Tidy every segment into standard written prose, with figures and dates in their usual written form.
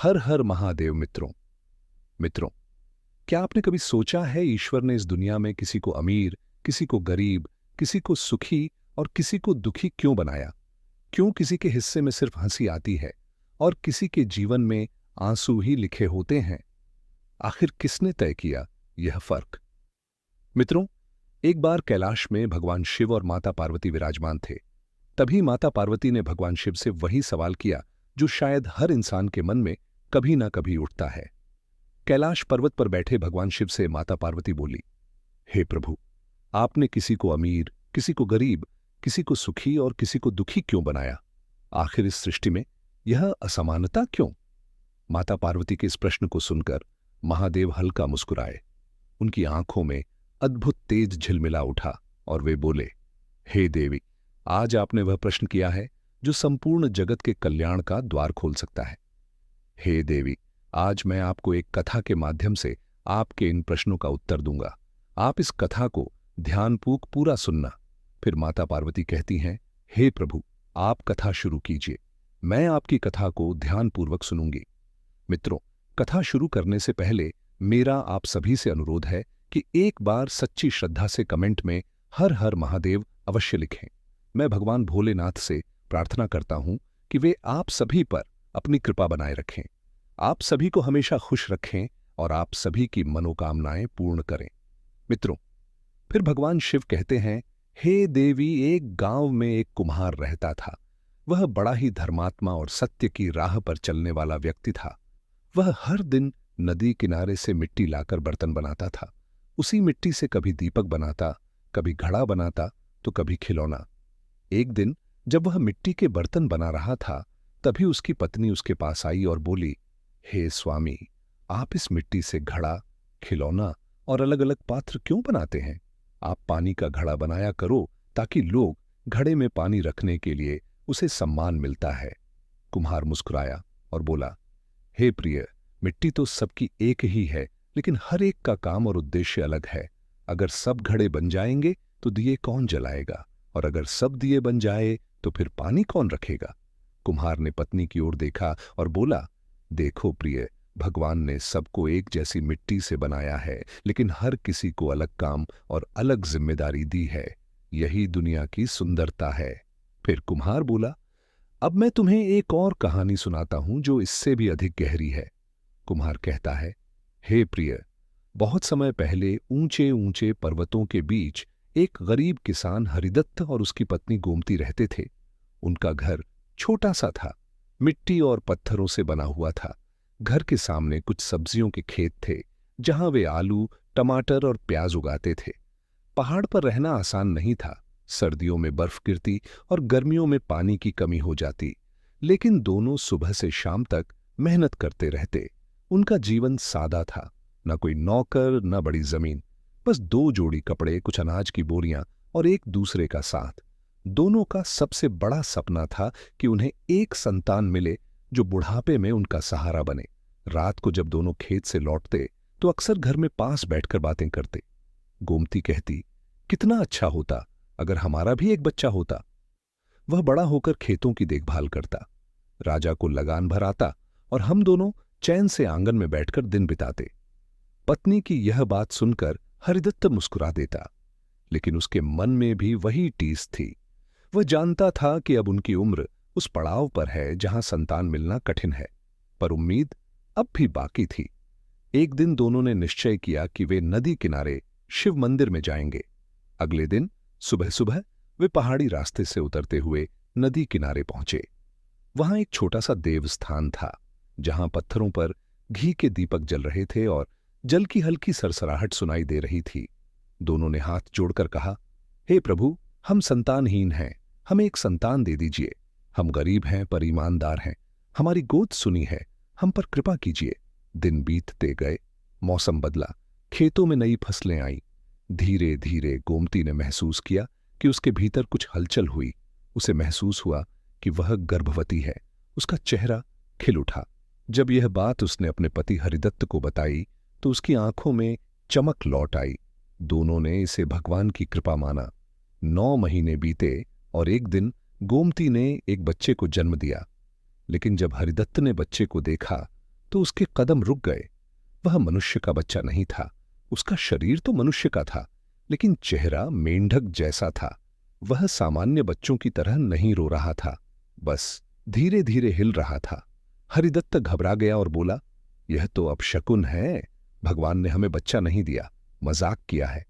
हर हर महादेव मित्रों। मित्रों, क्या आपने कभी सोचा है ईश्वर ने इस दुनिया में किसी को अमीर, किसी को गरीब, किसी को सुखी और किसी को दुखी क्यों बनाया? क्यों किसी के हिस्से में सिर्फ हंसी आती है और किसी के जीवन में आंसू ही लिखे होते हैं? आखिर किसने तय किया यह फर्क? मित्रों, एक बार कैलाश में भगवान शिव और माता पार्वती विराजमान थे। तभी माता पार्वती ने भगवान शिव से वही सवाल किया जो शायद हर इंसान के मन में कभी ना कभी उठता है। कैलाश पर्वत पर बैठे भगवान शिव से माता पार्वती बोली, हे प्रभु, आपने किसी को अमीर, किसी को गरीब, किसी को सुखी और किसी को दुखी क्यों बनाया? आखिर इस सृष्टि में यह असमानता क्यों? माता पार्वती के इस प्रश्न को सुनकर महादेव हल्का मुस्कुराए। उनकी आंखों में अद्भुत तेज झिलमिला उठा और वे बोले, हे देवी, आज आपने वह प्रश्न किया है जो संपूर्ण जगत के कल्याण का द्वार खोल सकता है। हे देवी, आज मैं आपको एक कथा के माध्यम से आपके इन प्रश्नों का उत्तर दूंगा। आप इस कथा को ध्यानपूर्वक पूरा सुनना। फिर माता पार्वती कहती हैं, हे प्रभु, आप कथा शुरू कीजिए। मैं आपकी कथा को ध्यानपूर्वक सुनूंगी। मित्रों, कथा शुरू करने से पहले मेरा आप सभी से अनुरोध है कि एक बार सच्ची श्रद्धा से कमेंट में हर हर महादेव अवश्य लिखें। मैं भगवान भोलेनाथ से प्रार्थना करता हूं कि वे आप सभी पर अपनी कृपा बनाए रखें, आप सभी को हमेशा खुश रखें और आप सभी की मनोकामनाएं पूर्ण करें। मित्रों, फिर भगवान शिव कहते हैं, हे देवी, एक गांव में एक कुम्हार रहता था। वह बड़ा ही धर्मात्मा और सत्य की राह पर चलने वाला व्यक्ति था। वह हर दिन नदी किनारे से मिट्टी लाकर बर्तन बनाता था। उसी मिट्टी से कभी दीपक बनाता, कभी घड़ा बनाता, तो कभी खिलौना। एक दिन जब वह मिट्टी के बर्तन बना रहा था, तभी उसकी पत्नी उसके पास आई और बोली, हे स्वामी, आप इस मिट्टी से घड़ा, खिलौना और अलग अलग पात्र क्यों बनाते हैं? आप पानी का घड़ा बनाया करो ताकि लोग घड़े में पानी रखने के लिए उसे सम्मान मिलता है। कुम्हार मुस्कुराया और बोला, हे प्रिय, मिट्टी तो सबकी एक ही है, लेकिन हर एक का काम और उद्देश्य अलग है। अगर सब घड़े बन जाएंगे तो दिए कौन जलाएगा, और अगर सब दिए बन जाए तो फिर पानी कौन रखेगा? कुम्हार ने पत्नी की ओर देखा और बोला, देखो प्रिय, भगवान ने सबको एक जैसी मिट्टी से बनाया है, लेकिन हर किसी को अलग काम और अलग जिम्मेदारी दी है। यही दुनिया की सुंदरता है। फिर कुम्हार बोला, अब मैं तुम्हें एक और कहानी सुनाता हूं जो इससे भी अधिक गहरी है। कुम्हार कहता है, हे प्रिय, बहुत समय पहले ऊंचे ऊंचे पर्वतों के बीच एक गरीब किसान हरिदत्त और उसकी पत्नी गोमती रहते थे। उनका घर छोटा सा था, मिट्टी और पत्थरों से बना हुआ था। घर के सामने कुछ सब्जियों के खेत थे, जहां वे आलू, टमाटर और प्याज उगाते थे। पहाड़ पर रहना आसान नहीं था। सर्दियों में बर्फ गिरती और गर्मियों में पानी की कमी हो जाती, लेकिन दोनों सुबह से शाम तक मेहनत करते रहते। उनका जीवन सादा था, न कोई नौकर, न बड़ी जमीन, बस 2 जोड़ी कपड़े, कुछ अनाज की बोरियां और एक दूसरे का साथ। दोनों का सबसे बड़ा सपना था कि उन्हें एक संतान मिले जो बुढ़ापे में उनका सहारा बने। रात को जब दोनों खेत से लौटते तो अक्सर घर में पास बैठकर बातें करते। गोमती कहती, कितना अच्छा होता अगर हमारा भी एक बच्चा होता। वह बड़ा होकर खेतों की देखभाल करता, राजा को लगान भर आता और हम दोनों चैन से आंगन में बैठकर दिन बिताते। पत्नी की यह बात सुनकर हरिदत्त मुस्कुरा देता, लेकिन उसके मन में भी वही टीस थी। वह जानता था कि अब उनकी उम्र उस पड़ाव पर है जहां संतान मिलना कठिन है, पर उम्मीद अब भी बाकी थी। एक दिन दोनों ने निश्चय किया कि वे नदी किनारे शिव मंदिर में जाएंगे। अगले दिन सुबह सुबह वे पहाड़ी रास्ते से उतरते हुए नदी किनारे पहुंचे। वहां एक छोटा सा देवस्थान था, जहां पत्थरों पर घी के दीपक जल रहे थे और जल की हल्की सरसराहट सुनाई दे रही थी। दोनों ने हाथ जोड़कर कहा, हे प्रभु, हम संतानहीन हैं, हमें एक संतान दे दीजिए। हम गरीब हैं पर ईमानदार हैं, हमारी गोद सुनी है, हम पर कृपा कीजिए। दिन बीतते गए, मौसम बदला, खेतों में नई फसलें आईं। धीरे धीरे गोमती ने महसूस किया कि उसके भीतर कुछ हलचल हुई। उसे महसूस हुआ कि वह गर्भवती है। उसका चेहरा खिल उठा। जब यह बात उसने अपने पति हरिदत्त को बताई तो उसकी आंखों में चमक लौट आई। दोनों ने इसे भगवान की कृपा माना। 9 महीने बीते और एक दिन गोमती ने एक बच्चे को जन्म दिया। लेकिन जब हरिदत्त ने बच्चे को देखा तो उसके कदम रुक गए। वह मनुष्य का बच्चा नहीं था। उसका शरीर तो मनुष्य का था, लेकिन चेहरा मेंढक जैसा था। वह सामान्य बच्चों की तरह नहीं रो रहा था, बस धीरे धीरे हिल रहा था। हरिदत्त घबरा गया और बोला, यह तो अपशकुन है। भगवान ने हमें बच्चा नहीं दिया, मजाक किया है।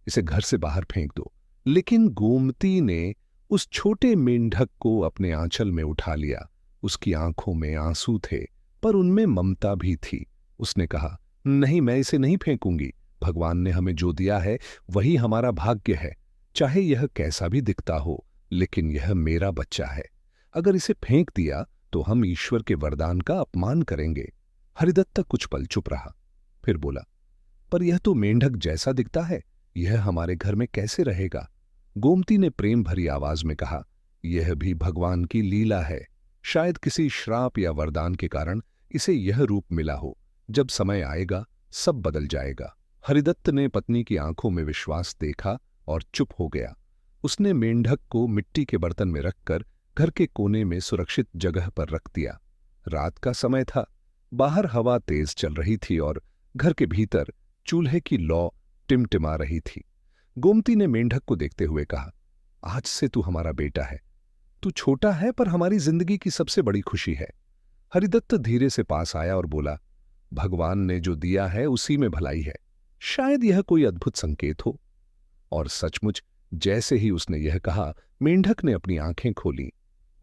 इसे घर से बाहर फेंक दो। लेकिन गोमती ने उस छोटे मेंढक को अपने आंचल में उठा लिया। उसकी आंखों में आंसू थे, पर उनमें ममता भी थी। उसने कहा, नहीं, मैं इसे नहीं फेंकूंगी। भगवान ने हमें जो दिया है वही हमारा भाग्य है। चाहे यह कैसा भी दिखता हो, लेकिन यह मेरा बच्चा है। अगर इसे फेंक दिया तो हम ईश्वर के वरदान का अपमान करेंगे। हरिदत्त कुछ पल चुप रहा, फिर बोला, पर यह तो मेंढक जैसा दिखता है, यह हमारे घर में कैसे रहेगा? गोमती ने प्रेम भरी आवाज में कहा, यह भी भगवान की लीला है। शायद किसी श्राप या वरदान के कारण इसे यह रूप मिला हो। जब समय आएगा सब बदल जाएगा। हरिदत्त ने पत्नी की आंखों में विश्वास देखा और चुप हो गया। उसने मेंढक को मिट्टी के बर्तन में रखकर घर के कोने में सुरक्षित जगह पर रख दिया। रात का समय था। बाहर हवा तेज चल रही थी और घर के भीतर चूल्हे की लौ टिमटिमा रही थी। गोमती ने मेंढक को देखते हुए कहा, आज से तू हमारा बेटा है। तू छोटा है पर हमारी जिंदगी की सबसे बड़ी खुशी है। हरिदत्त धीरे से पास आया और बोला, भगवान ने जो दिया है उसी में भलाई है। शायद यह कोई अद्भुत संकेत हो। और सचमुच जैसे ही उसने यह कहा, मेंढक ने अपनी आंखें खोली।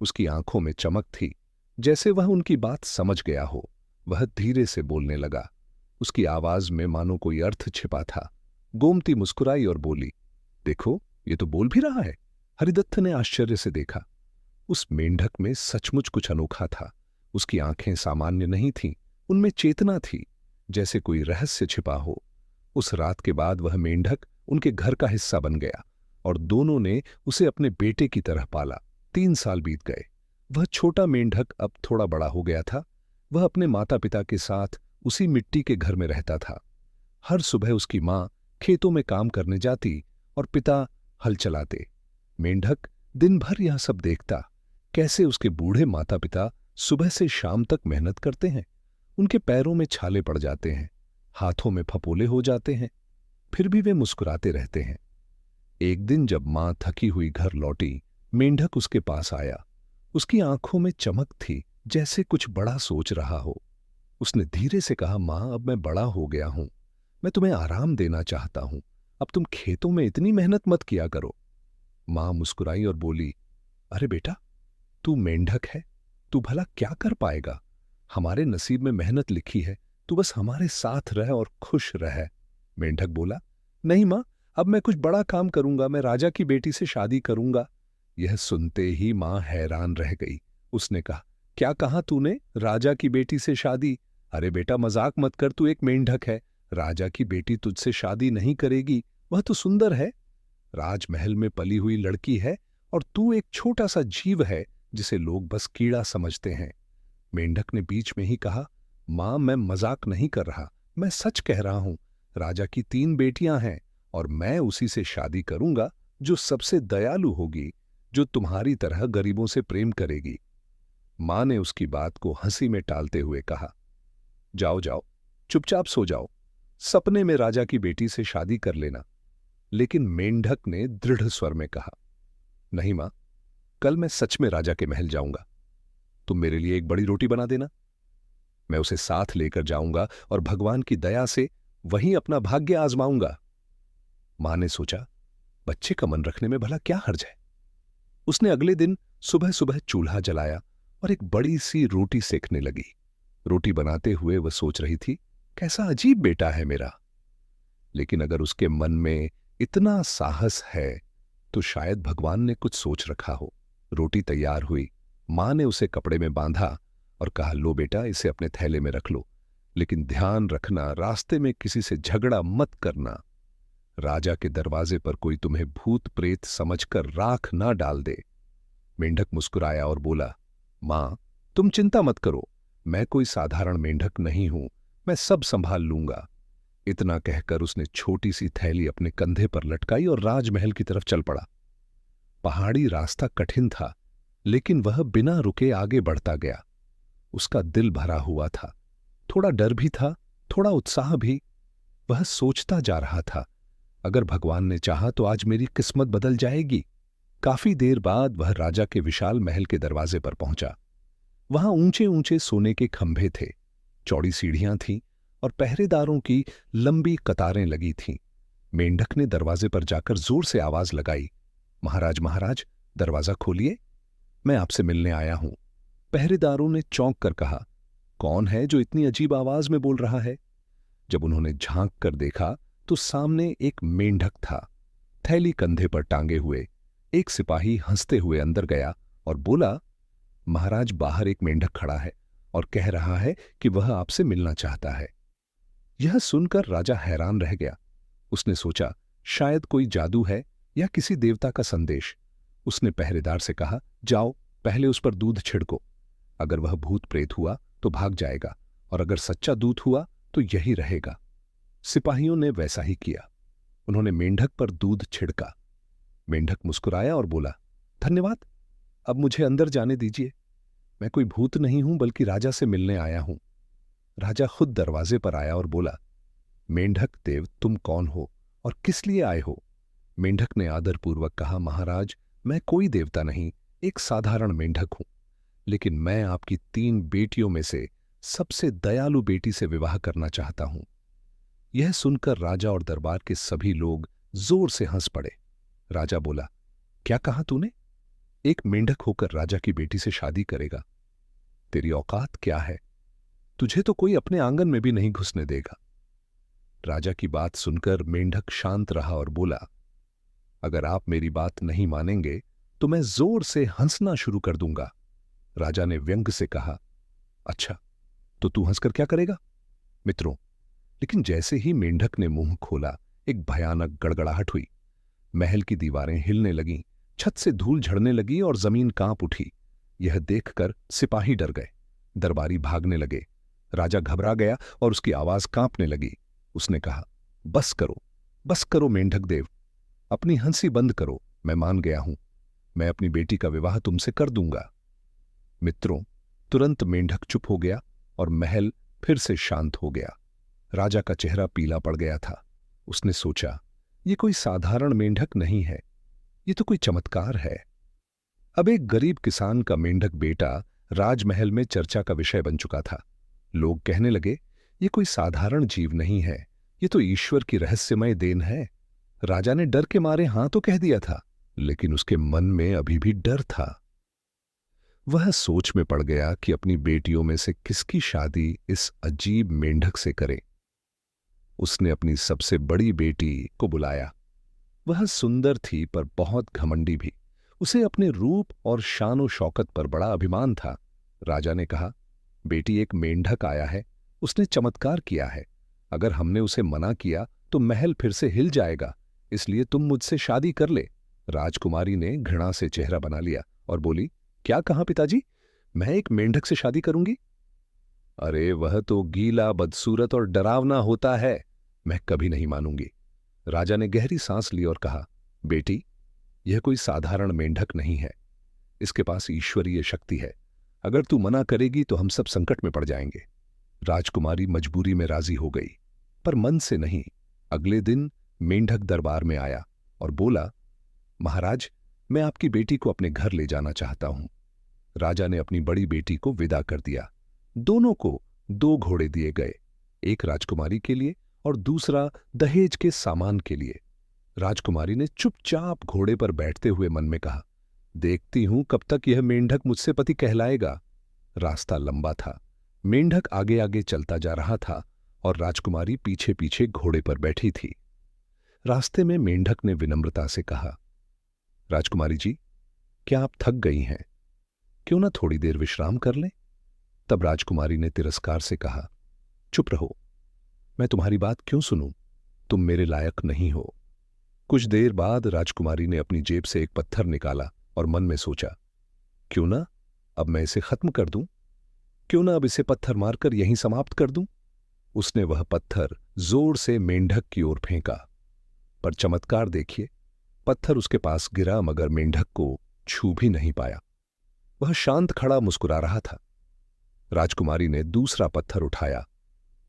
उसकी आंखों में चमक थी, जैसे वह उनकी बात समझ गया हो। वह धीरे से बोलने लगा। उसकी आवाज में मानो कोई अर्थ छिपा था। गोमती मुस्कुराई और बोली, देखो, ये तो बोल भी रहा है। हरिदत्त ने आश्चर्य से देखा। उस मेंढक में सचमुच कुछ अनोखा था। उसकी आंखें सामान्य नहीं थीं, उनमें चेतना थी, जैसे कोई रहस्य छिपा हो। उस रात के बाद वह मेंढक उनके घर का हिस्सा बन गया और दोनों ने उसे अपने बेटे की तरह पाला। 3 साल बीत गए। वह छोटा मेंढक अब थोड़ा बड़ा हो गया था। वह अपने माता पिता के साथ उसी मिट्टी के घर में रहता था। हर सुबह उसकी माँ खेतों में काम करने जाती और पिता हल चलाते। मेंढक दिन भर यह सब देखता, कैसे उसके बूढ़े माता पिता सुबह से शाम तक मेहनत करते हैं। उनके पैरों में छाले पड़ जाते हैं, हाथों में फपोले हो जाते हैं, फिर भी वे मुस्कुराते रहते हैं। एक दिन जब मां थकी हुई घर लौटी, मेंढक उसके पास आया। उसकी आंखों में चमक थी, जैसे कुछ बड़ा सोच रहा हो। उसने धीरे से कहा, मां, अब मैं बड़ा हो गया हूं। मैं तुम्हें आराम देना चाहता हूं। अब तुम खेतों में इतनी मेहनत मत किया करो। मां मुस्कुराई और बोली, अरे बेटा, तू मेंढक है, तू भला क्या कर पाएगा? हमारे नसीब में मेहनत लिखी है, तू बस हमारे साथ रह और खुश रह। मेंढक बोला, नहीं मां, अब मैं कुछ बड़ा काम करूंगा। मैं राजा की बेटी से शादी करूंगा। यह सुनते ही मां हैरान रह गई। उसने कहा, क्या कहा तूने? राजा की बेटी से शादी? अरे बेटा, मजाक मत कर, तू एक मेंढक है। राजा की बेटी तुझसे शादी नहीं करेगी। वह तो सुंदर है, राजमहल में पली हुई लड़की है, और तू एक छोटा सा जीव है जिसे लोग बस कीड़ा समझते हैं। मेंढक ने बीच में ही कहा, मां, मैं मजाक नहीं कर रहा, मैं सच कह रहा हूं। राजा की 3 बेटियां हैं और मैं उसी से शादी करूंगा जो सबसे दयालु होगी, जो तुम्हारी तरह गरीबों से प्रेम करेगी। मां ने उसकी बात को हंसी में टालते हुए कहा, जाओ जाओ, चुपचाप सो जाओ। सपने में राजा की बेटी से शादी कर लेना। लेकिन मेंढक ने दृढ़ स्वर में कहा, नहीं मां, कल मैं सच में राजा के महल जाऊंगा। तुम मेरे लिए एक बड़ी रोटी बना देना। मैं उसे साथ लेकर जाऊंगा और भगवान की दया से वहीं अपना भाग्य आजमाऊंगा। मां ने सोचा, बच्चे का मन रखने में भला क्या हर्ज है। उसने अगले दिन सुबह सुबह चूल्हा जलाया और एक बड़ी सी रोटी सेकने लगी। रोटी बनाते हुए वह सोच रही थी, कैसा अजीब बेटा है मेरा। लेकिन अगर उसके मन में इतना साहस है तो शायद भगवान ने कुछ सोच रखा हो। रोटी तैयार हुई। मां ने उसे कपड़े में बांधा और कहा, लो बेटा, इसे अपने थैले में रख लो, लेकिन ध्यान रखना, रास्ते में किसी से झगड़ा मत करना। राजा के दरवाजे पर कोई तुम्हें भूत प्रेत समझकर राख ना डाल दे। मेंढक मुस्कुराया और बोला, मां, तुम चिंता मत करो, मैं कोई साधारण मेंढक नहीं हूं, मैं सब संभाल लूंगा। इतना कहकर उसने छोटी सी थैली अपने कंधे पर लटकाई और राजमहल की तरफ चल पड़ा। पहाड़ी रास्ता कठिन था, लेकिन वह बिना रुके आगे बढ़ता गया। उसका दिल भरा हुआ था। थोड़ा डर भी था, थोड़ा उत्साह भी। वह सोचता जा रहा था, अगर भगवान ने चाहा तो आज मेरी किस्मत बदल जाएगी। काफी देर बाद वह राजा के विशाल महल के दरवाजे पर पहुंचा। वहां ऊंचे ऊंचे सोने के खंभे थे, चौड़ी सीढ़ियां थीं और पहरेदारों की लंबी कतारें लगी थीं। मेंढक ने दरवाजे पर जाकर जोर से आवाज लगाई, महाराज महाराज, दरवाजा खोलिए, मैं आपसे मिलने आया हूं। पहरेदारों ने चौंक कर कहा, कौन है जो इतनी अजीब आवाज में बोल रहा है? जब उन्होंने झांक कर देखा तो सामने एक मेंढक था, थैली कंधे पर टांगे हुए। एक सिपाही हंसते हुए अंदर गया और बोला, महाराज, बाहर एक मेंढक खड़ा है और कह रहा है कि वह आपसे मिलना चाहता है। यह सुनकर राजा हैरान रह गया। उसने सोचा, शायद कोई जादू है या किसी देवता का संदेश। उसने पहरेदार से कहा, जाओ, पहले उस पर दूध छिड़को। अगर वह भूत प्रेत हुआ तो भाग जाएगा, और अगर सच्चा दूत हुआ तो यही रहेगा। सिपाहियों ने वैसा ही किया। उन्होंने मेंढक पर दूध छिड़का। मेंढक मुस्कुराया और बोला, धन्यवाद, अब मुझे अंदर जाने दीजिए। मैं कोई भूत नहीं हूं, बल्कि राजा से मिलने आया हूं। राजा खुद दरवाजे पर आया और बोला, मेंढक देव, तुम कौन हो और किस लिए आए हो? मेंढक ने आदरपूर्वक कहा, महाराज, मैं कोई देवता नहीं, एक साधारण मेंढक हूं, लेकिन मैं आपकी 3 बेटियों में से सबसे दयालु बेटी से विवाह करना चाहता हूं। यह सुनकर राजा और दरबार के सभी लोग जोर से हंस पड़े। राजा बोला, क्या कहा तूने? एक मेंढक होकर राजा की बेटी से शादी करेगा? तेरी औकात क्या है? तुझे तो कोई अपने आंगन में भी नहीं घुसने देगा। राजा की बात सुनकर मेंढक शांत रहा और बोला, अगर आप मेरी बात नहीं मानेंगे तो मैं जोर से हंसना शुरू कर दूंगा। राजा ने व्यंग से कहा, अच्छा, तो तू हंसकर क्या करेगा? मित्रों, लेकिन जैसे ही मेंढक ने मुंह खोला, एक भयानक गड़गड़ाहट हुई। महल की दीवारें हिलने लगीं, छत से धूल झड़ने लगी और जमीन कांप उठी। यह देखकर सिपाही डर गए, दरबारी भागने लगे। राजा घबरा गया और उसकी आवाज कांपने लगी। उसने कहा, बस करो मेंढक देव, अपनी हंसी बंद करो। मैं मान गया हूं, मैं अपनी बेटी का विवाह तुमसे कर दूंगा। मित्रों, तुरंत मेंढक चुप हो गया और महल फिर से शांत हो गया। राजा का चेहरा पीला पड़ गया था। उसने सोचा, ये कोई साधारण मेंढक नहीं है, ये तो कोई चमत्कार है। अब एक गरीब किसान का मेंढक बेटा राजमहल में चर्चा का विषय बन चुका था। लोग कहने लगे, ये कोई साधारण जीव नहीं है, ये तो ईश्वर की रहस्यमय देन है। राजा ने डर के मारे हां तो कह दिया था, लेकिन उसके मन में अभी भी डर था। वह सोच में पड़ गया कि अपनी बेटियों में से किसकी शादी इस अजीब मेंढक से करे। उसने अपनी सबसे बड़ी बेटी को बुलाया। वह सुंदर थी पर बहुत घमंडी भी। उसे अपने रूप और शान शौकत पर बड़ा अभिमान था। राजा ने कहा, बेटी, एक मेंढक आया है, उसने चमत्कार किया है। अगर हमने उसे मना किया तो महल फिर से हिल जाएगा, इसलिए तुम मुझसे शादी कर ले। राजकुमारी ने घृणा से चेहरा बना लिया और बोली, क्या कहा पिताजी, मैं एक मेंढक से शादी करूंगी? अरे वह तो गीला, बदसूरत और डरावना होता है, मैं कभी नहीं मानूंगी। राजा ने गहरी सांस ली और कहा, बेटी, यह कोई साधारण मेंढक नहीं है, इसके पास ईश्वरीय शक्ति है। अगर तू मना करेगी तो हम सब संकट में पड़ जाएंगे। राजकुमारी मजबूरी में राजी हो गई, पर मन से नहीं। अगले दिन मेंढक दरबार में आया और बोला, महाराज, मैं आपकी बेटी को अपने घर ले जाना चाहता हूं। राजा ने अपनी बड़ी बेटी को विदा कर दिया। दोनों को 2 घोड़े दिए गए, एक राजकुमारी के लिए और दूसरा दहेज के सामान के लिए। राजकुमारी ने चुपचाप घोड़े पर बैठते हुए मन में कहा, देखती हूं कब तक यह मेंढक मुझसे पति कहलाएगा। रास्ता लंबा था, मेंढक आगे आगे चलता जा रहा था और राजकुमारी पीछे पीछे घोड़े पर बैठी थी। रास्ते में मेंढक ने विनम्रता से कहा, राजकुमारी जी, क्या आप थक गई हैं? क्यों ना थोड़ी देर विश्राम कर लें? तब राजकुमारी ने तिरस्कार से कहा, चुप रहो, मैं तुम्हारी बात क्यों सुनूं? तुम मेरे लायक नहीं हो। कुछ देर बाद राजकुमारी ने अपनी जेब से एक पत्थर निकाला और मन में सोचा, क्यों ना अब मैं इसे खत्म कर दूं? क्यों ना अब इसे पत्थर मारकर यहीं समाप्त कर दूं? उसने वह पत्थर जोर से मेंढक की ओर फेंका, पर चमत्कार देखिए, पत्थर उसके पास गिरा मगर मेंढक को छू भी नहीं पाया। वह शांत खड़ा मुस्कुरा रहा था। राजकुमारी ने दूसरा पत्थर उठाया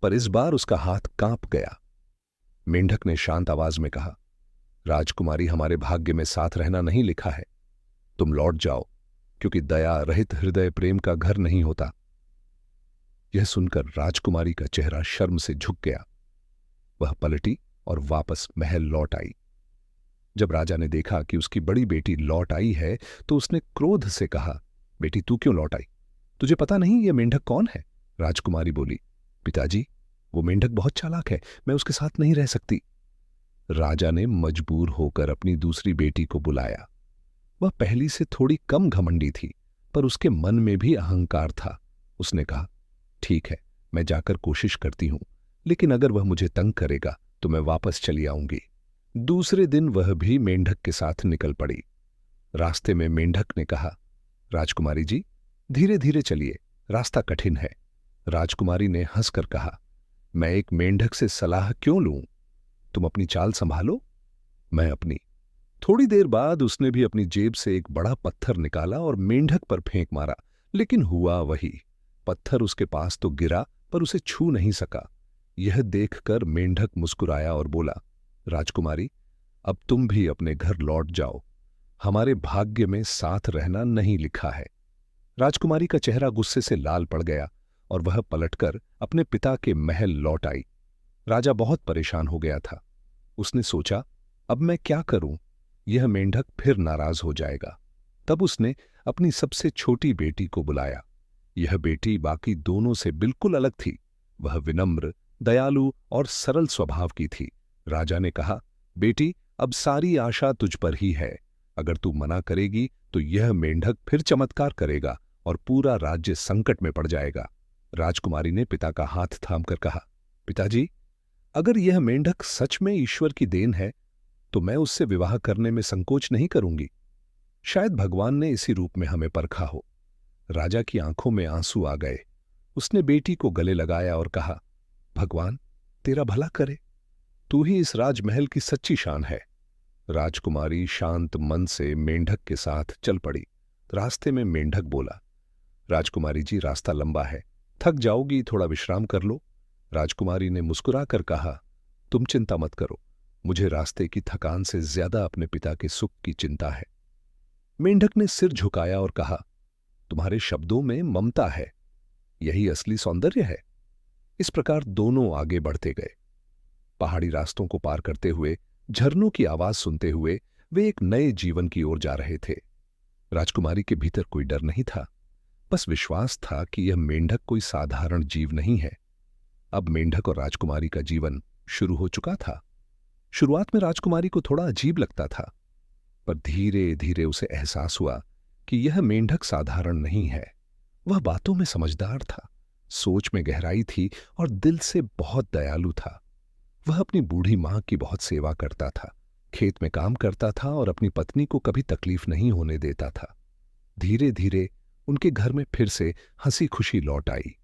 पर इस बार उसका हाथ कांप गया। मेंढक ने शांत आवाज में कहा, राजकुमारी, हमारे भाग्य में साथ रहना नहीं लिखा है। तुम लौट जाओ, क्योंकि दया रहित हृदय प्रेम का घर नहीं होता। यह सुनकर राजकुमारी का चेहरा शर्म से झुक गया। वह पलटी और वापस महल लौट आई। जब राजा ने देखा कि उसकी बड़ी बेटी लौट आई है तो उसने क्रोध से कहा, बेटी तू क्यों लौट आई? तुझे पता नहीं यह मेंढक कौन है? राजकुमारी बोली, पिताजी, वो मेंढक बहुत चालाक है, मैं उसके साथ नहीं रह सकती। राजा ने मजबूर होकर अपनी दूसरी बेटी को बुलाया। वह पहली से थोड़ी कम घमंडी थी, पर उसके मन में भी अहंकार था। उसने कहा, ठीक है, मैं जाकर कोशिश करती हूं, लेकिन अगर वह मुझे तंग करेगा तो मैं वापस चली आऊंगी। दूसरे दिन वह भी मेंढक के साथ निकल पड़ी। रास्ते में मेंढक ने कहा, राजकुमारी जी, धीरे धीरे चलिए, रास्ता कठिन है। राजकुमारी ने हंसकर कहा, मैं एक मेंढक से सलाह क्यों लूं? तुम अपनी चाल संभालो, मैं अपनी। थोड़ी देर बाद उसने भी अपनी जेब से एक बड़ा पत्थर निकाला और मेंढक पर फेंक मारा, लेकिन हुआ वही। पत्थर उसके पास तो गिरा, पर उसे छू नहीं सका। यह देखकर मेंढक मुस्कुराया और बोला, राजकुमारी, अब तुम भी अपने घर लौट जाओ। हमारे भाग्य में साथ रहना नहीं लिखा है। राजकुमारी का चेहरा गुस्से से लाल पड़ गया और वह पलटकर अपने पिता के महल लौट आई। राजा बहुत परेशान हो गया था। उसने सोचा, अब मैं क्या करूं? यह मेंढक फिर नाराज हो जाएगा। तब उसने अपनी सबसे छोटी बेटी को बुलाया। यह बेटी बाकी दोनों से बिल्कुल अलग थी। वह विनम्र, दयालु और सरल स्वभाव की थी। राजा ने कहा, बेटी, अब सारी आशा तुझ पर ही है। अगर तू मना करेगी तो यह मेंढक फिर चमत्कार करेगा और पूरा राज्य संकट में पड़ जाएगा। राजकुमारी ने पिता का हाथ थामकर कहा, पिताजी, अगर यह मेंढक सच में ईश्वर की देन है तो मैं उससे विवाह करने में संकोच नहीं करूंगी। शायद भगवान ने इसी रूप में हमें परखा हो। राजा की आंखों में आंसू आ गए। उसने बेटी को गले लगाया और कहा, भगवान तेरा भला करे, तू ही इस राजमहल की सच्ची शान है। राजकुमारी शांत मन से मेंढक के साथ चल पड़ी। रास्ते में मेंढक बोला, राजकुमारी जी, रास्ता लंबा है, थक जाओगी, थोड़ा विश्राम कर लो। राजकुमारी ने मुस्कुराकर कहा, तुम चिंता मत करो, मुझे रास्ते की थकान से ज्यादा अपने पिता के सुख की चिंता है। मेंढक ने सिर झुकाया और कहा, तुम्हारे शब्दों में ममता है, यही असली सौंदर्य है। इस प्रकार दोनों आगे बढ़ते गए। पहाड़ी रास्तों को पार करते हुए, झरनों की आवाज सुनते हुए वे एक नए जीवन की ओर जा रहे थे। राजकुमारी के भीतर कोई डर नहीं था, बस विश्वास था कि यह मेंढक कोई साधारण जीव नहीं है। अब मेंढक और राजकुमारी का जीवन शुरू हो चुका था। शुरुआत में राजकुमारी को थोड़ा अजीब लगता था, पर धीरे धीरे उसे एहसास हुआ कि यह मेंढक साधारण नहीं है। वह बातों में समझदार था, सोच में गहराई थी और दिल से बहुत दयालु था। वह अपनी बूढ़ी मां की बहुत सेवा करता था, खेत में काम करता था और अपनी पत्नी को कभी तकलीफ नहीं होने देता था। धीरे धीरे उनके घर में फिर से हंसी खुशी लौट आई।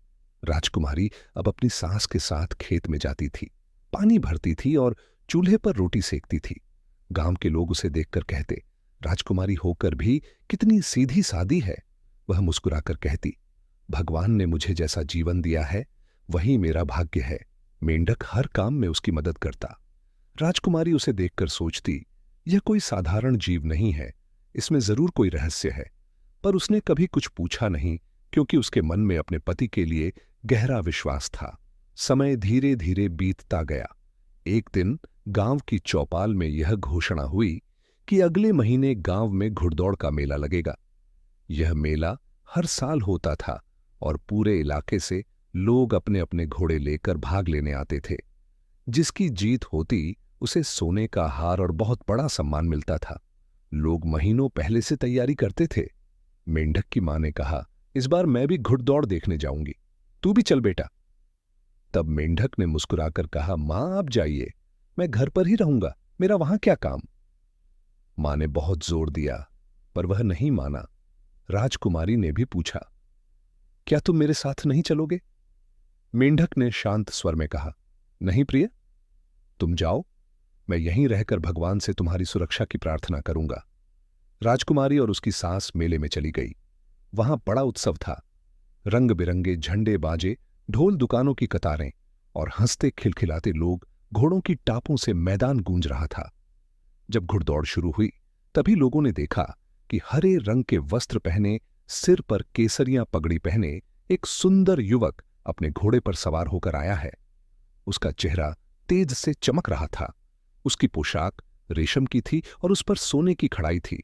राजकुमारी अब अपनी सास के साथ खेत में जाती थी, पानी भरती थी और चूल्हे पर रोटी सेकती थी। गांव के लोग उसे देखकर कहते, राजकुमारी होकर भी कितनी सीधी सादी है। वह मुस्कुराकर कहती, भगवान ने मुझे जैसा जीवन दिया है वही मेरा भाग्य है। मेंढक हर काम में उसकी मदद करता। राजकुमारी उसे देखकर सोचती, यह कोई साधारण जीव नहीं है, इसमें जरूर कोई रहस्य है। पर उसने कभी कुछ पूछा नहीं, क्योंकि उसके मन में अपने पति के लिए गहरा विश्वास था। समय धीरे धीरे बीतता गया। एक दिन गांव की चौपाल में यह घोषणा हुई कि अगले महीने गांव में घुड़दौड़ का मेला लगेगा। यह मेला हर साल होता था और पूरे इलाके से लोग अपने अपने घोड़े लेकर भाग लेने आते थे। जिसकी जीत होती उसे सोने का हार और बहुत बड़ा सम्मान मिलता था। लोग महीनों पहले से तैयारी करते थे। मेंढक की मां ने कहा, इस बार मैं भी घुड़दौड़ देखने जाऊंगी, तू भी चल बेटा। तब मेंढक ने मुस्कुराकर कहा, मां आप जाइए, मैं घर पर ही रहूंगा, मेरा वहां क्या काम। मां ने बहुत जोर दिया, पर वह नहीं माना। राजकुमारी ने भी पूछा, क्या तुम मेरे साथ नहीं चलोगे? मेंढक ने शांत स्वर में कहा, नहीं प्रिय, तुम जाओ, मैं यहीं रहकर भगवान से तुम्हारी सुरक्षा की प्रार्थना करूंगा। राजकुमारी और उसकी सास मेले में चली गई। वहां बड़ा उत्सव था। रंग बिरंगे झंडे बाजे, ढोल दुकानों की कतारें और हंसते खिलखिलाते लोग, घोड़ों की टापों से मैदान गूंज रहा था। जब घुड़दौड़ शुरू हुई तभी लोगों ने देखा कि हरे रंग के वस्त्र पहने, सिर पर केसरिया पगड़ी पहने एक सुंदर युवक अपने घोड़े पर सवार होकर आया है। उसका चेहरा तेज से चमक रहा था। उसकी पोशाक रेशम की थी और उस पर सोने की खड़ाई थी।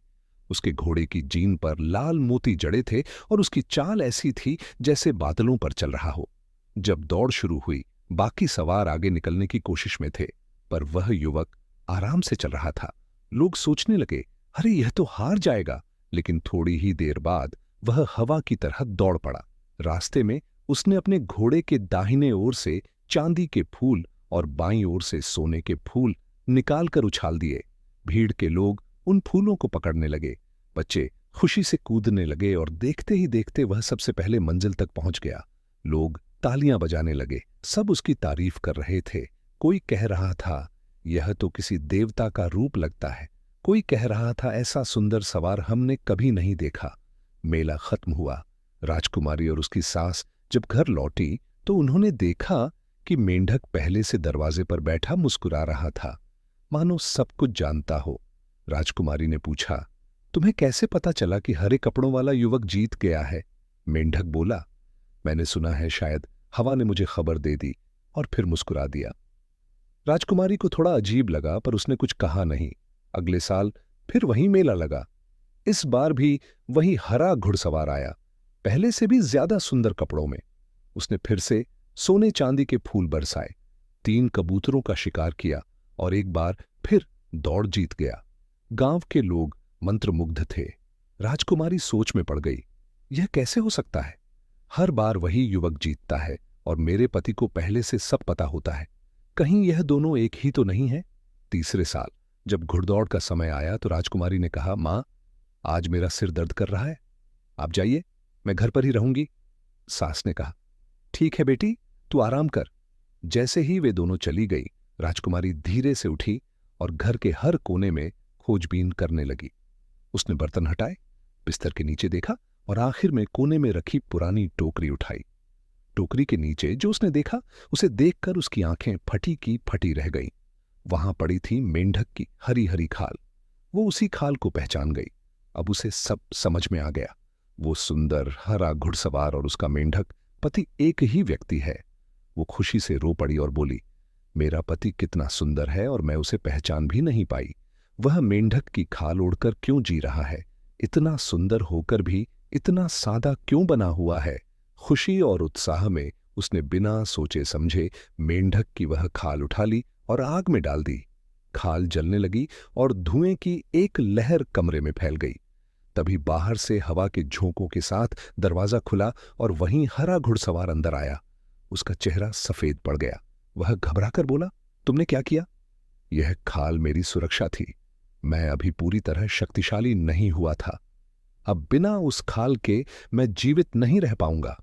उसके घोड़े की जीन पर लाल मोती जड़े थे और उसकी चाल ऐसी थी जैसे बादलों पर चल रहा हो। जब दौड़ शुरू हुई, बाकी सवार आगे निकलने की कोशिश में थे, पर वह युवक आराम से चल रहा था। लोग सोचने लगे, अरे यह तो हार जाएगा। लेकिन थोड़ी ही देर बाद वह हवा की तरह दौड़ पड़ा। रास्ते में उसने अपने घोड़े के दाहिने ओर से चांदी के फूल और बाईं ओर से सोने के फूल निकालकर उछाल दिए। भीड़ के लोग उन फूलों को पकड़ने लगे। बच्चे खुशी से कूदने लगे और देखते ही देखते वह सबसे पहले मंजिल तक पहुंच गया। लोग तालियां बजाने लगे, सब उसकी तारीफ कर रहे थे। कोई कह रहा था, यह तो किसी देवता का रूप लगता है। कोई कह रहा था, ऐसा सुंदर सवार हमने कभी नहीं देखा। मेला खत्म हुआ। राजकुमारी और उसकी सास जब घर लौटी तो उन्होंने देखा कि मेंढक पहले से दरवाजे पर बैठा मुस्कुरा रहा था, मानो सब कुछ जानता हो। राजकुमारी ने पूछा, तुम्हें कैसे पता चला कि हरे कपड़ों वाला युवक जीत गया है? मेंढक बोला, मैंने सुना है, शायद हवा ने मुझे खबर दे दी, और फिर मुस्कुरा दिया। राजकुमारी को थोड़ा अजीब लगा, पर उसने कुछ कहा नहीं। अगले साल फिर वही मेला लगा। इस बार भी वही हरा घुड़सवार आया, पहले से भी ज्यादा सुंदर कपड़ों में। उसने फिर से सोने चांदी के फूल बरसाए, 3 कबूतरों का शिकार किया और एक बार फिर दौड़ जीत गया। गांव के लोग मंत्रमुग्ध थे। राजकुमारी सोच में पड़ गई, यह कैसे हो सकता है? हर बार वही युवक जीतता है और मेरे पति को पहले से सब पता होता है। कहीं यह दोनों एक ही तो नहीं है? तीसरे साल जब घुड़दौड़ का समय आया तो राजकुमारी ने कहा, मां, आज मेरा सिर दर्द कर रहा है, आप जाइए, मैं घर पर ही रहूंगी। सास ने कहा, ठीक है बेटी, तू आराम कर। जैसे ही वे दोनों चली गई, राजकुमारी धीरे से उठी और घर के हर कोने में खोजबीन करने लगी। उसने बर्तन हटाए, बिस्तर के नीचे देखा और आखिर में कोने में रखी पुरानी टोकरी उठाई। टोकरी के नीचे जो उसने देखा, उसे देखकर उसकी आंखें फटी की फटी रह गईं। वहां पड़ी थी मेंढक की हरी हरी खाल। वो उसी खाल को पहचान गई। अब उसे सब समझ में आ गया। वो सुंदर हरा घुड़सवार और उसका मेंढक पति एक ही व्यक्ति है। वो खुशी से रो पड़ी और बोली, मेरा पति कितना सुंदर है और मैं उसे पहचान भी नहीं पाई। वह मेंढक की खाल ओढ़कर क्यों जी रहा है? इतना सुंदर होकर भी इतना सादा क्यों बना हुआ है? खुशी और उत्साह में उसने बिना सोचे समझे मेंढक की वह खाल उठा ली और आग में डाल दी। खाल जलने लगी और धुएं की एक लहर कमरे में फैल गई। तभी बाहर से हवा के झोंकों के साथ दरवाजा खुला और वहीं हरा घुड़सवार अंदर आया। उसका चेहरा सफेद पड़ गया। वह घबराकर बोला, तुमने क्या किया? यह खाल मेरी सुरक्षा थी। मैं अभी पूरी तरह शक्तिशाली नहीं हुआ था। अब बिना उस खाल के मैं जीवित नहीं रह पाऊंगा।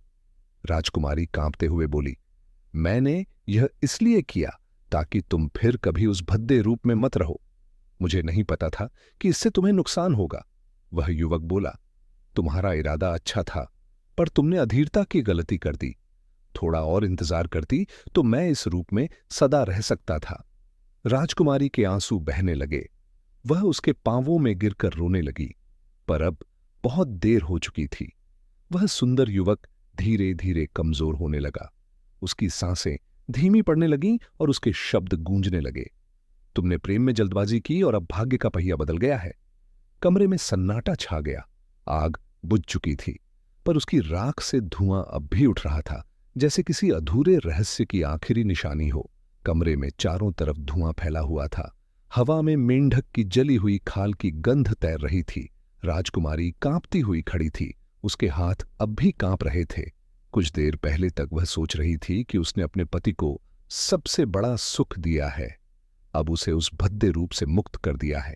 राजकुमारी कांपते हुए बोली, मैंने यह इसलिए किया ताकि तुम फिर कभी उस भद्दे रूप में मत रहो। मुझे नहीं पता था कि इससे तुम्हें नुकसान होगा। वह युवक बोला, तुम्हारा इरादा अच्छा था, पर तुमने अधीरता की गलती कर दी। थोड़ा और इंतजार करती तो मैं इस रूप में सदा रह सकता था। राजकुमारी के आंसू बहने लगे। वह उसके पांवों में गिरकर रोने लगी, पर अब बहुत देर हो चुकी थी। वह सुंदर युवक धीरे धीरे कमजोर होने लगा। उसकी सांसें धीमी पड़ने लगीं और उसके शब्द गूंजने लगे। तुमने प्रेम में जल्दबाजी की और अब भाग्य का पहिया बदल गया है। कमरे में सन्नाटा छा गया। आग बुझ चुकी थी, पर उसकी राख से धुआं अब भी उठ रहा था, जैसे किसी अधूरे रहस्य की आखिरी निशानी हो। कमरे में चारों तरफ धुआं फैला हुआ था। हवा में मेंढक की जली हुई खाल की गंध तैर रही थी। राजकुमारी कांपती हुई खड़ी थी। उसके हाथ अब भी कांप रहे थे। कुछ देर पहले तक वह सोच रही थी कि उसने अपने पति को सबसे बड़ा सुख दिया है, अब उसे उस भद्दे रूप से मुक्त कर दिया है।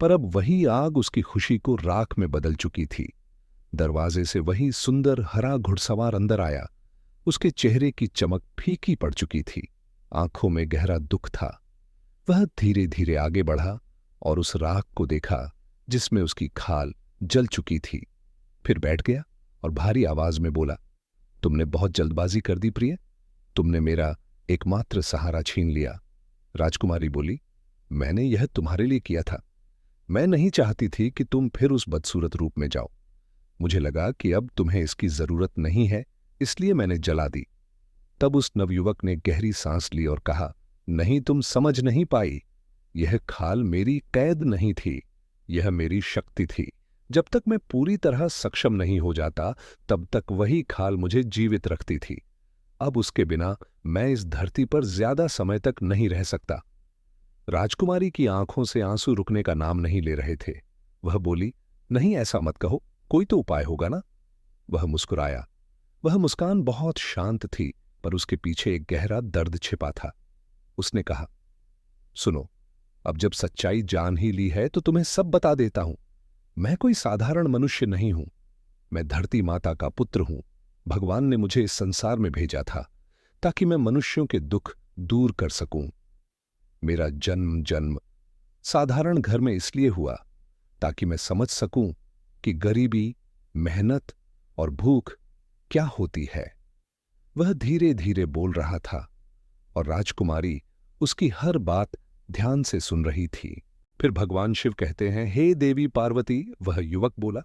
पर अब वही आग उसकी खुशी को राख में बदल चुकी थी। दरवाजे से वही सुंदर हरा घुड़सवार अंदर आया। उसके चेहरे की चमक फीकी पड़ चुकी थी, आंखों में गहरा दुख था। वह धीरे धीरे आगे बढ़ा और उस राख को देखा जिसमें उसकी खाल जल चुकी थी। फिर बैठ गया और भारी आवाज में बोला, तुमने बहुत जल्दबाजी कर दी प्रिय। तुमने मेरा एकमात्र सहारा छीन लिया। राजकुमारी बोली, मैंने यह तुम्हारे लिए किया था। मैं नहीं चाहती थी कि तुम फिर उस बदसूरत रूप में जाओ। मुझे लगा कि अब तुम्हें इसकी जरूरत नहीं है, इसलिए मैंने जला दी। तब उस नवयुवक ने गहरी सांस ली और कहा, नहीं, तुम समझ नहीं पाई। यह खाल मेरी कैद नहीं थी, यह मेरी शक्ति थी। जब तक मैं पूरी तरह सक्षम नहीं हो जाता, तब तक वही खाल मुझे जीवित रखती थी। अब उसके बिना मैं इस धरती पर ज्यादा समय तक नहीं रह सकता। राजकुमारी की आंखों से आंसू रुकने का नाम नहीं ले रहे थे। वह बोली, नहीं, ऐसा मत कहो, कोई तो उपाय होगा ना। वह मुस्कुराया। वह मुस्कान बहुत शांत थी, पर उसके पीछे एक गहरा दर्द छिपा था। उसने कहा, सुनो, अब जब सच्चाई जान ही ली है तो तुम्हें सब बता देता हूं। मैं कोई साधारण मनुष्य नहीं हूं। मैं धरती माता का पुत्र हूं। भगवान ने मुझे इस संसार में भेजा था ताकि मैं मनुष्यों के दुख दूर कर सकूं। मेरा जन्म जन्म साधारण घर में इसलिए हुआ ताकि मैं समझ सकूं कि गरीबी, मेहनत और भूख क्या होती है। वह धीरे धीरे बोल रहा था और राजकुमारी उसकी हर बात ध्यान से सुन रही थी। फिर भगवान शिव कहते हैं, हे देवी पार्वती, वह युवक बोला,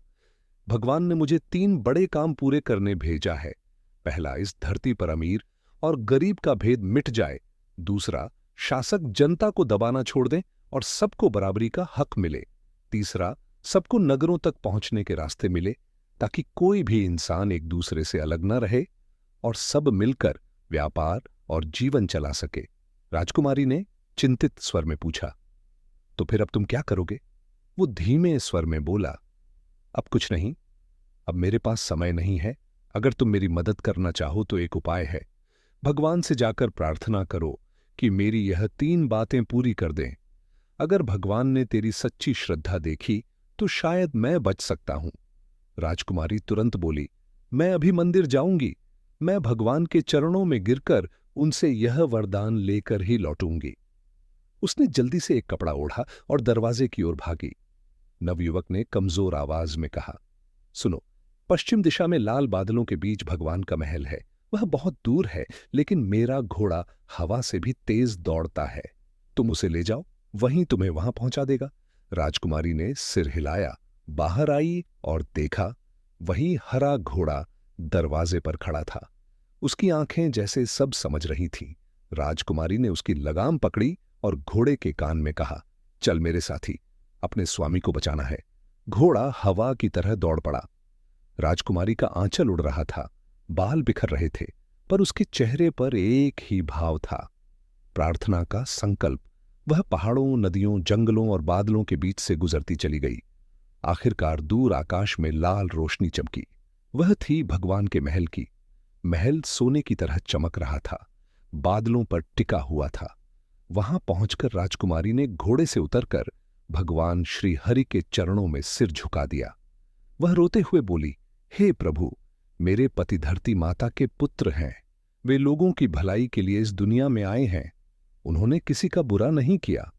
भगवान ने मुझे 3 बड़े काम पूरे करने भेजा है। पहला, इस धरती पर अमीर और गरीब का भेद मिट जाए। दूसरा, शासक जनता को दबाना छोड़ दें और सबको बराबरी का हक मिले। तीसरा, सबको नगरों तक पहुंचने के रास्ते मिले ताकि कोई भी इंसान एक दूसरे से अलग न रहे और सब मिलकर व्यापार और जीवन चला सके। राजकुमारी ने चिंतित स्वर में पूछा, तो फिर अब तुम क्या करोगे? वो धीमे स्वर में बोला, अब कुछ नहीं। अब मेरे पास समय नहीं है। अगर तुम मेरी मदद करना चाहो तो एक उपाय है। भगवान से जाकर प्रार्थना करो कि मेरी यह 3 बातें पूरी कर दें। अगर भगवान ने तेरी सच्ची श्रद्धा देखी तो शायद मैं बच सकता हूं। राजकुमारी तुरंत बोली, मैं अभी मंदिर जाऊंगी। मैं भगवान के चरणों में गिरकर उनसे यह वरदान लेकर ही लौटूंगी। उसने जल्दी से एक कपड़ा ओढ़ा और दरवाजे की ओर भागी। नवयुवक ने कमजोर आवाज में कहा, सुनो, पश्चिम दिशा में लाल बादलों के बीच भगवान का महल है। वह बहुत दूर है, लेकिन मेरा घोड़ा हवा से भी तेज दौड़ता है। तुम उसे ले जाओ, वहीं तुम्हें वहां पहुंचा देगा। राजकुमारी ने सिर हिलाया, बाहर आई और देखा, वही हरा घोड़ा दरवाजे पर खड़ा था। उसकी आंखें जैसे सब समझ रही थीं। राजकुमारी ने उसकी लगाम पकड़ी और घोड़े के कान में कहा, चल मेरे साथी, अपने स्वामी को बचाना है। घोड़ा हवा की तरह दौड़ पड़ा। राजकुमारी का आंचल उड़ रहा था, बाल बिखर रहे थे, पर उसके चेहरे पर एक ही भाव था, प्रार्थना का संकल्प। वह पहाड़ों, नदियों, जंगलों और बादलों के बीच से गुजरती चली गई। आखिरकार दूर आकाश में लाल रोशनी चमकी। वह थी भगवान के महल की। महल सोने की तरह चमक रहा था, बादलों पर टिका हुआ था। वहां पहुंचकर राजकुमारी ने घोड़े से उतरकर भगवान श्री हरि के चरणों में सिर झुका दिया। वह रोते हुए बोली, हे प्रभु, मेरे पति धरती माता के पुत्र हैं। वे लोगों की भलाई के लिए इस दुनिया में आए हैं। उन्होंने किसी का बुरा नहीं किया,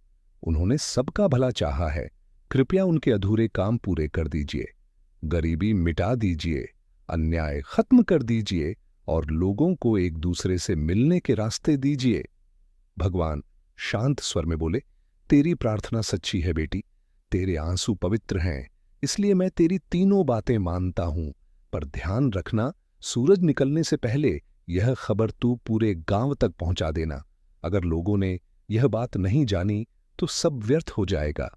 उन्होंने सबका भला चाहा है। कृपया उनके अधूरे काम पूरे कर दीजिए, गरीबी मिटा दीजिए, अन्याय खत्म कर दीजिए और लोगों को एक दूसरे से मिलने के रास्ते दीजिए। भगवान शांत स्वर में बोले, तेरी प्रार्थना सच्ची है बेटी, तेरे आंसू पवित्र हैं, इसलिए मैं तेरी 3 बातें मानता हूं। पर ध्यान रखना, सूरज निकलने से पहले यह खबर तू पूरे गांव तक पहुंचा देना। अगर लोगों ने यह बात नहीं जानी तो सब व्यर्थ हो जाएगा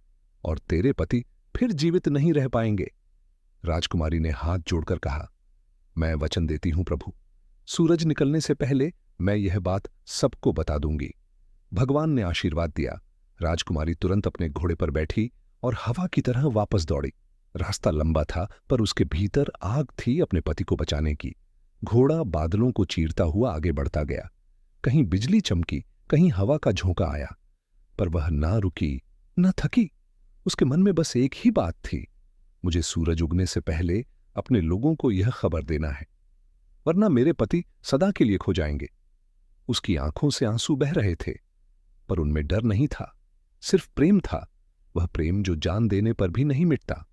और तेरे पति फिर जीवित नहीं रह पाएंगे। राजकुमारी ने हाथ जोड़कर कहा, मैं वचन देती हूं प्रभु, सूरज निकलने से पहले मैं यह बात सबको बता दूंगी। भगवान ने आशीर्वाद दिया। राजकुमारी तुरंत अपने घोड़े पर बैठी और हवा की तरह वापस दौड़ी। रास्ता लंबा था, पर उसके भीतर आग थी अपने पति को बचाने की। घोड़ा बादलों को चीरता हुआ आगे बढ़ता गया। कहीं बिजली चमकी, कहीं हवा का झोंका आया, पर वह ना रुकी, ना थकी। उसके मन में बस एक ही बात थी, मुझे सूरज उगने से पहले अपने लोगों को यह खबर देना है, वरना मेरे पति सदा के लिए खो जाएंगे। उसकी आंखों से आंसू बह रहे थे, पर उनमें डर नहीं था, सिर्फ प्रेम था। वह प्रेम जो जान देने पर भी नहीं मिटता।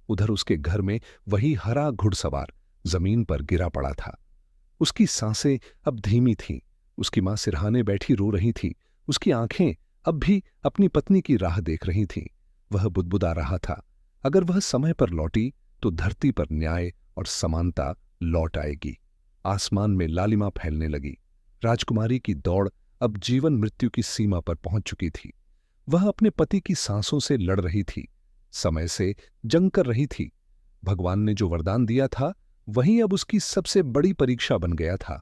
उधर उसके घर में वही हरा घुड़सवार जमीन पर गिरा पड़ा था। उसकी सांसें अब धीमी थीं, उसकी मां सिरहाने बैठी रो रही थी। उसकी आंखें अब भी अपनी पत्नी की राह देख रही थीं। वह बुदबुदा रहा था, अगर वह समय पर लौटी तो धरती पर न्याय और समानता लौट आएगी। आसमान में लालिमा फैलने लगी। राजकुमारी की दौड़ अब जीवन मृत्यु की सीमा पर पहुंच चुकी थी। वह अपने पति की सांसों से लड़ रही थी, समय से जंग कर रही थी। भगवान ने जो वरदान दिया था वही अब उसकी सबसे बड़ी परीक्षा बन गया था।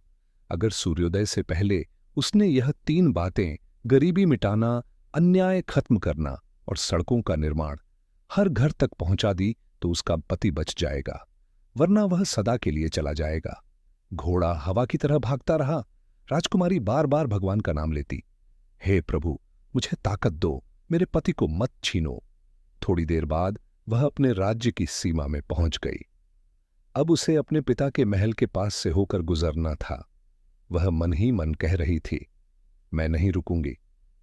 अगर सूर्योदय से पहले उसने यह 3 बातें, गरीबी मिटाना, अन्याय खत्म करना और सड़कों का निर्माण, हर घर तक पहुंचा दी तो उसका पति बच जाएगा, वरना वह सदा के लिए चला जाएगा। घोड़ा हवा की तरह भागता रहा। राजकुमारी बार बार भगवान का नाम लेती, हे प्रभु, मुझे ताकत दो, मेरे पति को मत छीनो। थोड़ी देर बाद वह अपने राज्य की सीमा में पहुंच गई। अब उसे अपने पिता के महल के पास से होकर गुजरना था। वह मन ही मन कह रही थी, मैं नहीं रुकूंगी,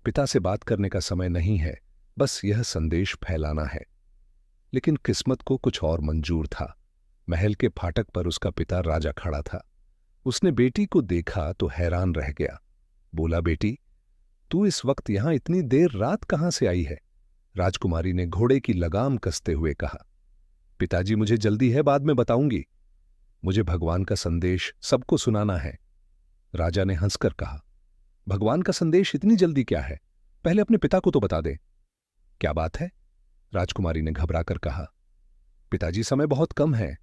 पिता से बात करने का समय नहीं है, बस यह संदेश फैलाना है। लेकिन किस्मत को कुछ और मंजूर था। महल के फाटक पर उसका पिता राजा खड़ा था। उसने बेटी को देखा तो हैरान रह गया। बोला, बेटी, तू इस वक्त यहां इतनी देर रात कहां से आई है? राजकुमारी ने घोड़े की लगाम कसते हुए कहा, पिताजी, मुझे जल्दी है, बाद में बताऊंगी। मुझे भगवान का संदेश सबको सुनाना है। राजा ने हंसकर कहा, भगवान का संदेश इतनी जल्दी क्या है? पहले अपने पिता को तो बता दे। क्या बात है? राजकुमारी ने घबराकर कहा, पिताजी, समय बहुत कम है।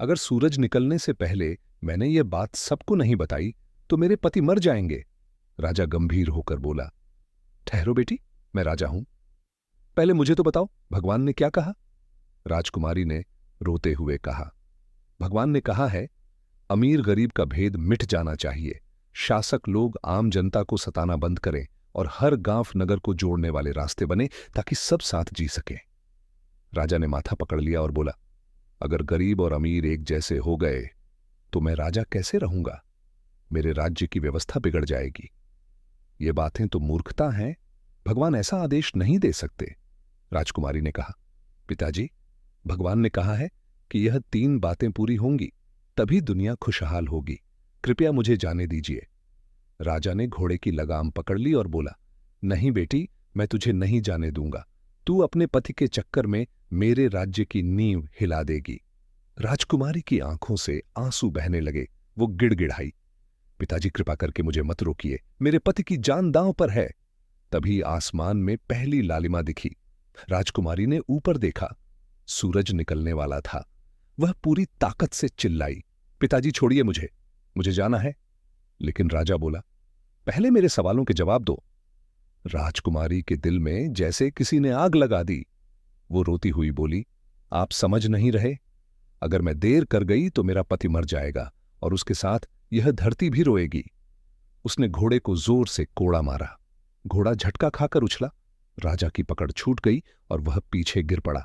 अगर सूरज निकलने से पहले मैंने ये बात सबको नहीं बताई तो मेरे पति मर जाएंगे। राजा गंभीर होकर बोला, ठहरो बेटी, मैं राजा हूं, पहले मुझे तो बताओ, भगवान ने क्या कहा? राजकुमारी ने रोते हुए कहा, भगवान ने कहा है, अमीर गरीब का भेद मिट जाना चाहिए, शासक लोग आम जनता को सताना बंद करें और हर गांव नगर को जोड़ने वाले रास्ते बने ताकि सब साथ जी सकें। राजा ने माथा पकड़ लिया और बोला, अगर गरीब और अमीर एक जैसे हो गए तो मैं राजा कैसे रहूंगा? मेरे राज्य की व्यवस्था बिगड़ जाएगी। ये बातें तो मूर्खता हैं, भगवान ऐसा आदेश नहीं दे सकते। राजकुमारी ने कहा, पिताजी, भगवान ने कहा है कि यह 3 बातें पूरी होंगी तभी दुनिया खुशहाल होगी, कृपया मुझे जाने दीजिए। राजा ने घोड़े की लगाम पकड़ ली और बोला, नहीं बेटी, मैं तुझे नहीं जाने दूंगा। तू अपने पति के चक्कर में मेरे राज्य की नींव हिला देगी। राजकुमारी की आंखों से आंसू बहने लगे। वो गिड़गिड़ाई, पिताजी, कृपा करके मुझे मत रोकिए, मेरे पति की जान दांव पर है। तभी आसमान में पहली लालिमा दिखी। राजकुमारी ने ऊपर देखा, सूरज निकलने वाला था। वह पूरी ताकत से चिल्लाई, पिताजी, छोड़िए मुझे, मुझे जाना है। लेकिन राजा बोला, पहले मेरे सवालों के जवाब दो। राजकुमारी के दिल में जैसे किसी ने आग लगा दी। वो रोती हुई बोली, आप समझ नहीं रहे, अगर मैं देर कर गई तो मेरा पति मर जाएगा और उसके साथ यह धरती भी रोएगी। उसने घोड़े को जोर से कोड़ा मारा। घोड़ा झटका खाकर उछला। राजा की पकड़ छूट गई और वह पीछे गिर पड़ा।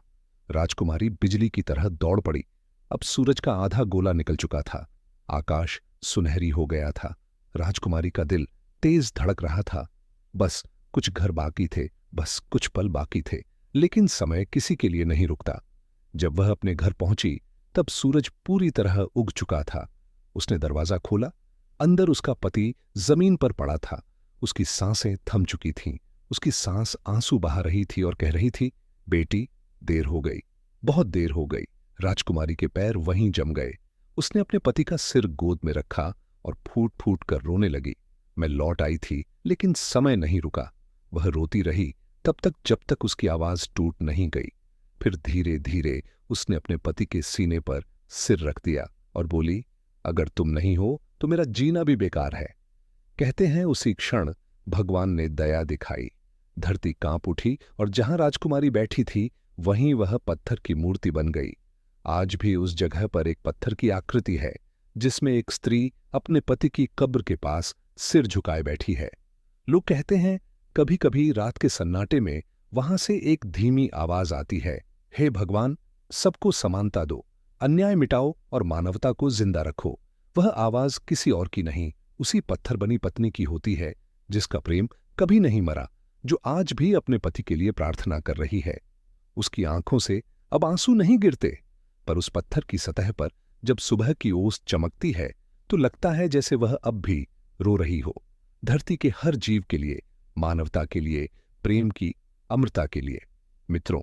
राजकुमारी बिजली की तरह दौड़ पड़ी। अब सूरज का आधा गोला निकल चुका था। आकाश सुनहरी हो गया था। राजकुमारी का दिल तेज धड़क रहा था। बस कुछ घर बाकी थे, बस कुछ पल बाकी थे। लेकिन समय किसी के लिए नहीं रुकता। जब वह अपने घर पहुंची तब सूरज पूरी तरह उग चुका था। उसने दरवाजा खोला। अंदर उसका पति जमीन पर पड़ा था। उसकी सांसें थम चुकी थीं। उसकी सांस आंसू बहा रही थी और कह रही थी, बेटी, देर हो गई, बहुत देर हो गई। राजकुमारी के पैर वहीं जम गए। उसने अपने पति का सिर गोद में रखा और फूट फूट कर रोने लगी। मैं लौट आई थी लेकिन समय नहीं रुका। वह रोती रही तब तक जब तक उसकी आवाज टूट नहीं गई। फिर धीरे धीरे उसने अपने पति के सीने पर सिर रख दिया और बोली, अगर तुम नहीं हो तो मेरा जीना भी बेकार है। कहते हैं उसी क्षण भगवान ने दया दिखाई। धरती कांप उठी और जहां राजकुमारी बैठी थी वहीं वह पत्थर की मूर्ति बन गई। आज भी उस जगह पर एक पत्थर की आकृति है जिसमें एक स्त्री अपने पति की कब्र के पास सिर झुकाए बैठी है। लोग कहते हैं कभी कभी रात के सन्नाटे में वहां से एक धीमी आवाज आती है, हे भगवान, सबको समानता दो, अन्याय मिटाओ और मानवता को जिंदा रखो। वह आवाज किसी और की नहीं, उसी पत्थर बनी पत्नी की होती है जिसका प्रेम कभी नहीं मरा, जो आज भी अपने पति के लिए प्रार्थना कर रही है। उसकी आंखों से अब आंसू नहीं गिरते, पर उस पत्थर की सतह पर जब सुबह की ओस चमकती है तो लगता है जैसे वह अब भी रो रही हो, धरती के हर जीव के लिए, मानवता के लिए, प्रेम की अमरता के लिए। मित्रों,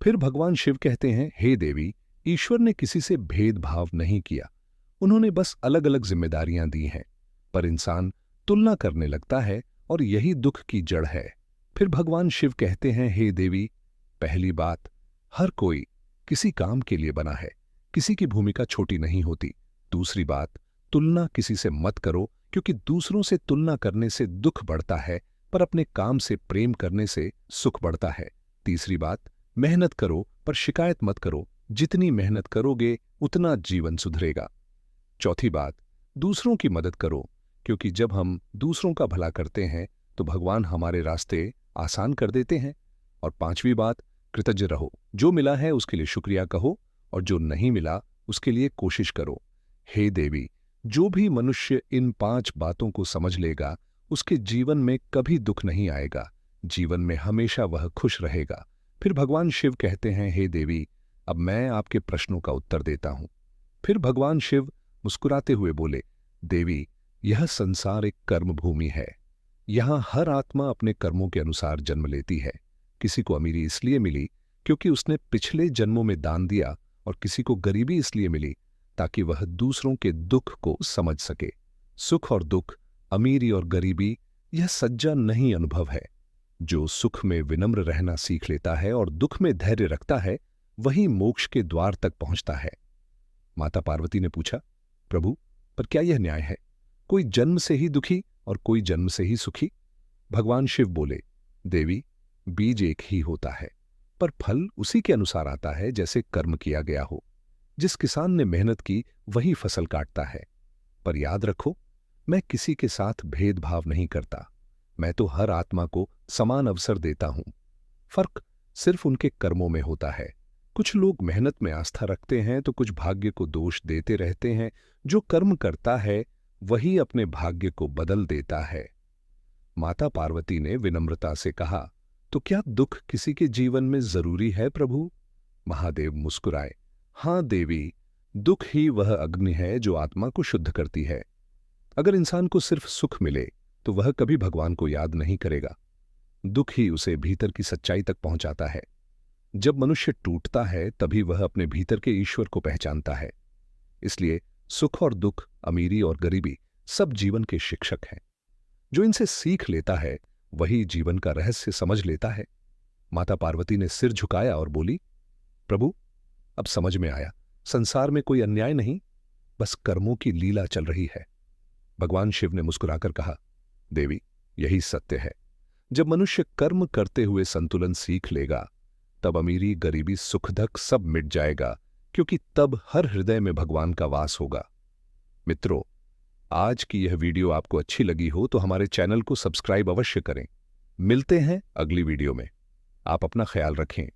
फिर भगवान शिव कहते हैं, हे देवी, ईश्वर ने किसी से भेदभाव नहीं किया, उन्होंने बस अलग अलग जिम्मेदारियां दी हैं। पर इंसान तुलना करने लगता है और यही दुख की जड़ है। फिर भगवान शिव कहते हैं, हे देवी, पहली बात, हर कोई किसी काम के लिए बना है, किसी की भूमिका छोटी नहीं होती। दूसरी बात, तुलना किसी से मत करो, क्योंकि दूसरों से तुलना करने से दुख बढ़ता है, पर अपने काम से प्रेम करने से सुख बढ़ता है। तीसरी बात, मेहनत करो पर शिकायत मत करो, जितनी मेहनत करोगे उतना जीवन सुधरेगा। चौथी बात, दूसरों की मदद करो, क्योंकि जब हम दूसरों का भला करते हैं तो भगवान हमारे रास्ते आसान कर देते हैं। और पांचवी बात, कृतज्ञ रहो, जो मिला है उसके लिए शुक्रिया कहो और जो नहीं मिला उसके लिए कोशिश करो। हे देवी, जो भी मनुष्य इन 5 बातों को समझ लेगा उसके जीवन में कभी दुख नहीं आएगा, जीवन में हमेशा वह खुश रहेगा। फिर भगवान शिव कहते हैं, हे देवी, अब मैं आपके प्रश्नों का उत्तर देता हूं। फिर भगवान शिव मुस्कुराते हुए बोले, देवी, यह संसार एक कर्म भूमि है। यहां हर आत्मा अपने कर्मों के अनुसार जन्म लेती है। किसी को अमीरी इसलिए मिली क्योंकि उसने पिछले जन्मों में दान दिया, और किसी को गरीबी इसलिए मिली ताकि वह दूसरों के दुख को समझ सके। सुख और दुख, अमीरी और गरीबी, यह सज्जा नहीं अनुभव है। जो सुख में विनम्र रहना सीख लेता है और दुख में धैर्य रखता है, वही मोक्ष के द्वार तक पहुंचता है। माता पार्वती ने पूछा, प्रभु, पर क्या यह न्याय है? कोई जन्म से ही दुखी और कोई जन्म से ही सुखी? भगवान शिव बोले, देवी, बीज एक ही होता है, पर फल उसी के अनुसार आता है जैसे कर्म किया गया हो। जिस किसान ने मेहनत की वही फसल काटता है। पर याद रखो, मैं किसी के साथ भेदभाव नहीं करता, मैं तो हर आत्मा को समान अवसर देता हूं। फर्क सिर्फ उनके कर्मों में होता है। कुछ लोग मेहनत में आस्था रखते हैं तो कुछ भाग्य को दोष देते रहते हैं। जो कर्म करता है वही अपने भाग्य को बदल देता है। माता पार्वती ने विनम्रता से कहा, तो क्या दुख किसी के जीवन में जरूरी है प्रभु? महादेव मुस्कुराए, हां देवी, दुख ही वह अग्नि है जो आत्मा को शुद्ध करती है। अगर इंसान को सिर्फ सुख मिले तो वह कभी भगवान को याद नहीं करेगा। दुख ही उसे भीतर की सच्चाई तक पहुंचाता है। जब मनुष्य टूटता है तभी वह अपने भीतर के ईश्वर को पहचानता है। इसलिए सुख और दुख, अमीरी और गरीबी सब जीवन के शिक्षक हैं। जो इनसे सीख लेता है वही जीवन का रहस्य समझ लेता है। माता पार्वती ने सिर झुकाया और बोली, प्रभु, अब समझ में आया, संसार में कोई अन्याय नहीं, बस कर्मों की लीला चल रही है। भगवान शिव ने मुस्कुराकर कहा, देवी, यही सत्य है। जब मनुष्य कर्म करते हुए संतुलन सीख लेगा तब अमीरी, गरीबी, सुख दुख सब मिट जाएगा, क्योंकि तब हर हृदय में भगवान का वास होगा। मित्रों, आज की यह वीडियो आपको अच्छी लगी हो तो हमारे चैनल को सब्सक्राइब अवश्य करें। मिलते हैं अगली वीडियो में। आप अपना ख्याल रखें।